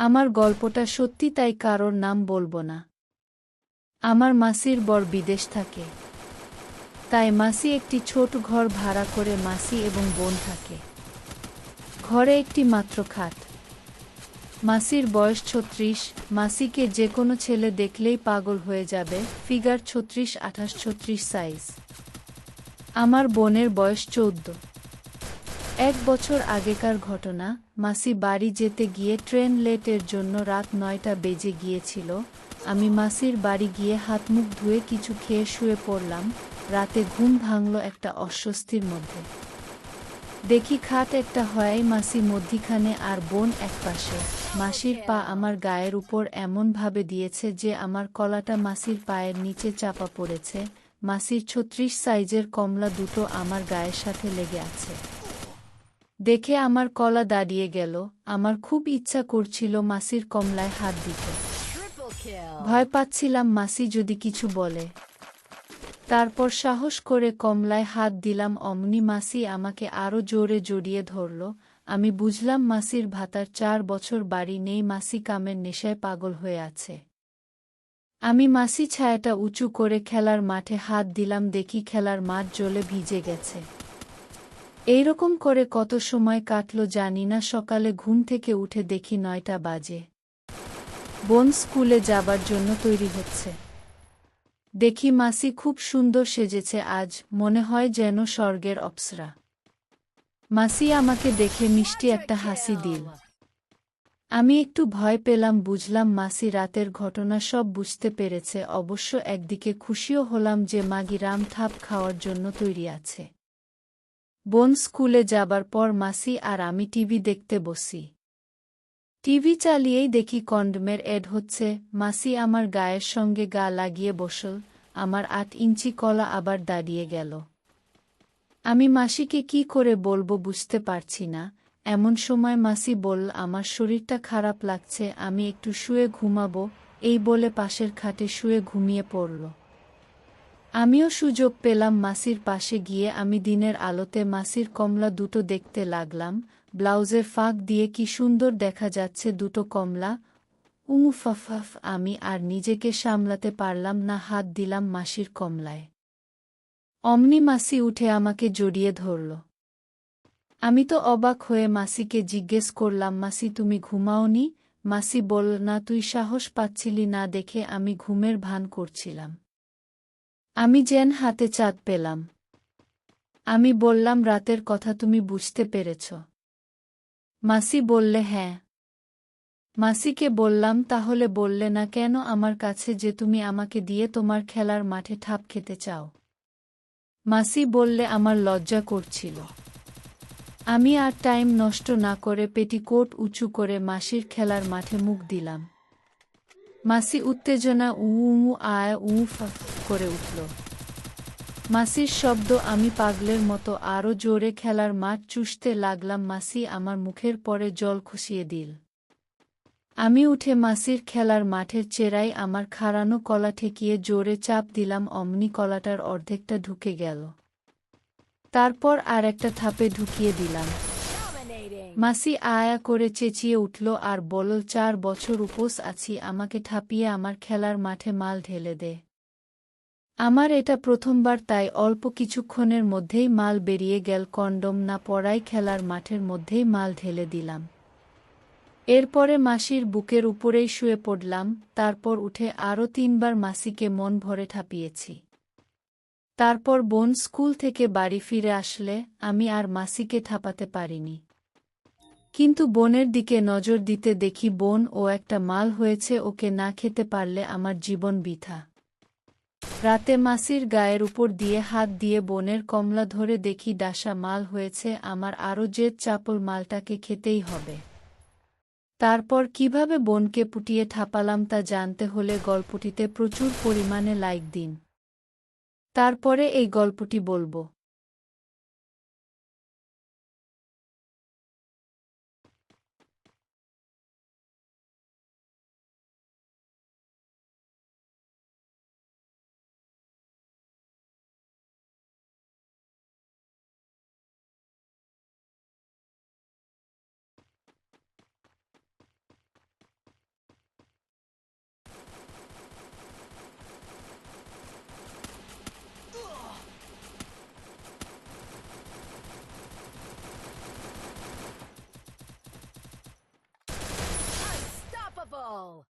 আমার গল্পটা সত্যি, তাই কারোর নাম বলবো না। আমার মাসির বর বিদেশ থাকে, তাই মাসি একটি ছোট ঘর ভাড়া করে মাসি এবং বোন থাকে। ঘরে একটি মাত্র খাট। মাসির বয়স ৩৬। মাসিকে যে কোনো ছেলে দেখলেই পাগল হয়ে যাবে। Figure ৩৬-২৮-৩৬ size. আমার বোনের বয়স ১৪। ১ বছর আগেকার ঘটনা। মাসি বাড়ি যেতে গিয়ে ট্রেন লেটের জন্য রাত ৯টা বেজে গিয়েছিল। আমি মাসির বাড়ি গিয়ে হাত মুখ ধুয়ে কিছু খেয়ে শুয়ে পড়লাম। রাতে ঘুম ভাঙল একটা অস্বস্তির মধ্যে। দেখি খাট একটা হয়, মাসি মধ্যিখানে আর বোন একপাশে। মাসির পা আমার গায়ের উপর এমনভাবে দিয়েছে যে আমার কলাটা মাসির পায়ের নিচে চাপা পড়েছে। মাসির ৩৬ সাইজের কমলা দুটো আমার গায়ের সাথে লেগে আছে। দেখে আমার কলা দাঁড়িয়ে গেল। আমার খুব ইচ্ছা করছিল মাসির কমলায় হাত দিতে। ভয় পাচ্ছিলাম মাসি যদি কিছু বলে। তারপর সাহস করে কমলায় হাত দিলাম, অমনি মাসি আমাকে আরো জোরে জড়িয়ে ধরল। আমি বুঝলাম মাসির ভাতার ৪ বছর বাড়ি নেই, মাসি কামের নেশায় পাগল হয়ে আছে। আমি মাসি ছায়াটা উঁচু করে খেলার মাঠে হাত দিলাম, দেখি খেলার মাঠ জ্বলে ভিজে গেছে। এইরকম করে কত সময় কাটল জানি না। সকালে ঘুম থেকে উঠে দেখি ৯টা বাজে। বোন স্কুলে যাবার জন্য তৈরি হচ্ছে। দেখি মাসি খুব সুন্দর সেজেছে আজ, মনে হয় যেন স্বর্গের অপ্সরা। মাসি আমাকে দেখে মিষ্টি একটা হাসি দিল। আমি একটু ভয় পেলাম, বুঝলাম মাসি রাতের ঘটনা সব বুঝতে পেরেছে। অবশ্য একদিকে খুশিও হলাম যে মাগি রাম থাপ খাওয়ার জন্য তৈরি আছে। বোন স্কুলে যাবার পর মাসি আর আমি টিভি দেখতে বসি। টিভি চালিয়েই দেখি কন্ডমের এড হচ্ছে। মাসি আমার গায়ের সঙ্গে গা লাগিয়ে বসল। আমার ৮ ইঞ্চি কলা আবার দাঁড়িয়ে গেল। আমি মাসিকে কি করে বলবো বুঝতে পারছি না। এমন সময় মাসি বলল, আমার শরীরটা খারাপ লাগছে, আমি একটু শুয়ে ঘুমাবো। এই বলে পাশের খাটে শুয়ে ঘুমিয়ে পড়ল। আমিও সুযোগ পেলাম মাসির পাশে গিয়ে। আমি দিনের আলোতে মাসির কমলা দুটো দেখতে লাগলাম। ব্লাউজের ফাঁক দিয়ে কি সুন্দর দেখা যাচ্ছে দুটো কমলা। ফাফাফ। আমি আর নিজেকে সামলাতে পারলাম না, হাত দিলাম মাসির কমলায়। অমনি মাসি উঠে আমাকে জড়িয়ে ধরল। আমি তো অবাক হয়ে মাসিকে জিজ্ঞেস করলাম, মাসি তুমি ঘুমাওনি? মাসি বলল, না, তুই সাহস পাচ্ছিলি না দেখে আমি ঘুমের ভান করছিলাম। আমি যেন হাতে চাঁদ পেলাম। আমি বললাম, রাতের কথা তুমি বুঝতে পেরেছ? মাসি বললে, হ্যাঁ। মাসিকে বললাম, তাহলে বললে না কেন আমার কাছে যে তুমি আমাকে দিয়ে তোমার খেলার মাঠে ঠাপ খেতে চাও? মাসি বললে, আমার লজ্জা করছিল। আমি আর টাইম নষ্ট না করে পেটিকোট উঁচু করে মাসির খেলার মাঠে মুখ দিলাম। মাসি উত্তেজনা উ উ আয় উ ফাফ করে উঠল। মাসির শব্দ, আমি পাগলের মতো আরও জোরে খেলার মাঠ চুষতে লাগলাম। মাসি আমার মুখের পরে জল খসিয়ে দিল। আমি উঠে মাসির খেলার মাঠের চেরাই আমার খাড়ানো কলা ঠেকিয়ে জোরে চাপ দিলাম, অমনি কলাটার অর্ধেকটা ঢুকে গেল। তারপর আর একটা থাপে ঢুকিয়ে দিলাম। মাসি আয়া করে চেঁচিয়ে উঠল আর বলল, ৪ বছর উপোস আছি, আমাকে ঠাপিয়ে আমার খেলার মাঠে মাল ঢেলে দে। আমার এটা প্রথমবার, তাই অল্প কিছুক্ষণের মধ্যেই মাল বেরিয়ে গেল। কন্ডম না পরাই খেলার মাঠের মধ্যেই মাল ঢেলে দিলাম। এরপরে মাসির বুকের উপরেই শুয়ে পড়লাম। তারপর উঠে আরও ৩বার মাসিকে মন ভরে ঠাপিয়েছি। তারপর বোন স্কুল থেকে বাড়ি ফিরে আসলে আমি আর মাসিকে ঠাপাতে পারিনি। কিন্তু বোনের দিকে নজর দিতে দেখি বোন ও একটা মাল হয়েছে, ওকে না খেতে পারলে আমার জীবন বৃথা। রাতে মাসির গায়ের উপর দিয়ে হাত দিয়ে বোনের কমলা ধরে দেখি ডাসা মাল হয়েছে। আমার আরও জেদ চাপল, মালটাকে খেতেই হবে। তারপর কিভাবে বোনকে পুটিয়ে ঠাপালাম তা জানতে হলে গল্পটিতে প্রচুর পরিমাণে লাইক দিন। তারপরে এই গল্পটি বলবো। Careful!